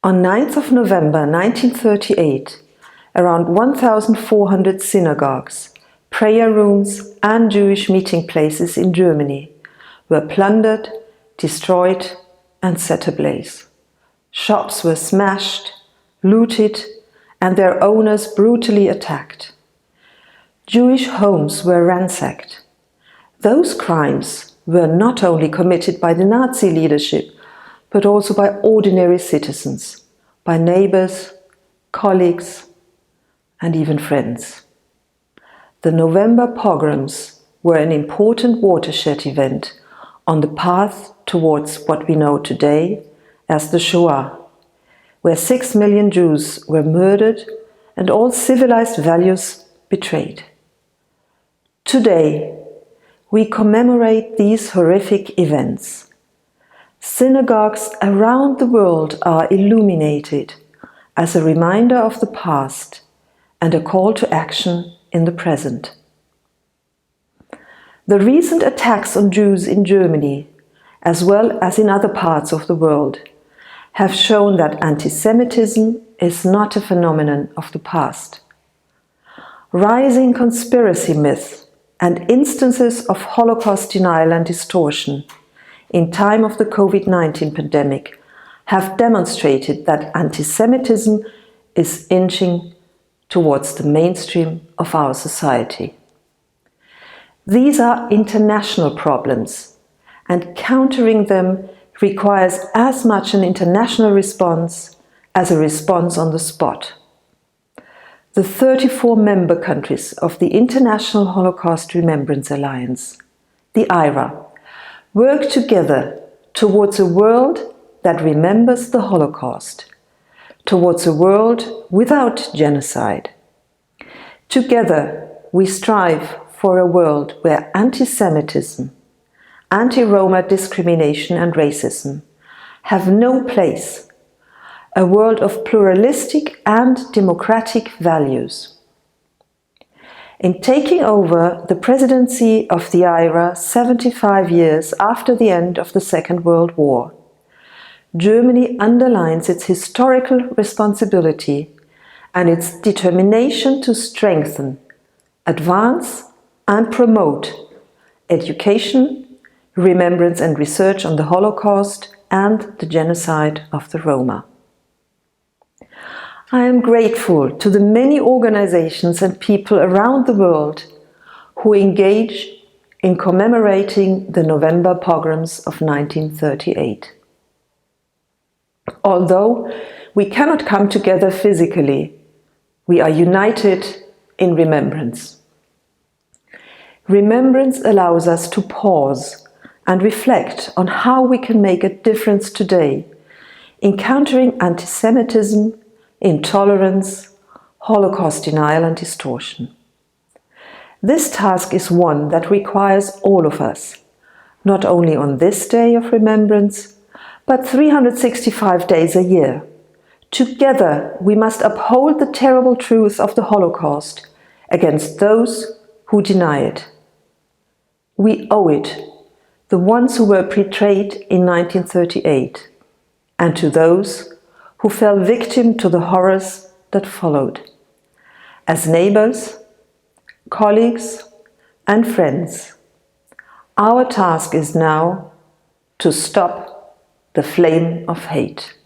On 9th of November 1938, around 1,400 synagogues, prayer rooms and Jewish meeting places in Germany were plundered, destroyed and set ablaze. Shops were smashed, looted and their owners brutally attacked. Jewish homes were ransacked. Those crimes were not only committed by the Nazi leadership, but also by ordinary citizens, by neighbors, colleagues, and even friends. The November pogroms were an important watershed event on the path towards what we know today as the Shoah, where 6 million Jews were murdered and all civilized values betrayed. Today, we commemorate these horrific events. Synagogues around the world are illuminated as a reminder of the past and a call to action in the present. The recent attacks on Jews in Germany, as well as in other parts of the world, have shown that anti-Semitism is not a phenomenon of the past. Rising conspiracy myths and instances of Holocaust denial and distortion in time of the COVID-19 pandemic have demonstrated that anti-Semitism is inching towards the mainstream of our society. These are international problems, and countering them requires as much an international response as a response on the spot. The 34 member countries of the International Holocaust Remembrance Alliance, the IHRA, work together towards a world that remembers the Holocaust, towards a world without genocide. Together, we strive for a world where anti-Semitism, anti-Roma discrimination and racism have no place, a world of pluralistic and democratic values. In taking over the presidency of the IHRA 75 years after the end of the Second World War, Germany underlines its historical responsibility and its determination to strengthen, advance and promote education, remembrance and research on the Holocaust and the genocide of the Roma. I am grateful to the many organizations and people around the world who engage in commemorating the November pogroms of 1938. Although we cannot come together physically, we are united in remembrance. Remembrance allows us to pause and reflect on how we can make a difference today in countering anti-Semitism, intolerance, Holocaust denial and distortion. This task is one that requires all of us, not only on this day of remembrance, but 365 days a year. Together, we must uphold the terrible truth of the Holocaust against those who deny it. We owe it, the ones who were betrayed in 1938, and to those who fell victim to the horrors that followed. As neighbors, colleagues, and friends, our task is now to stop the flame of hate.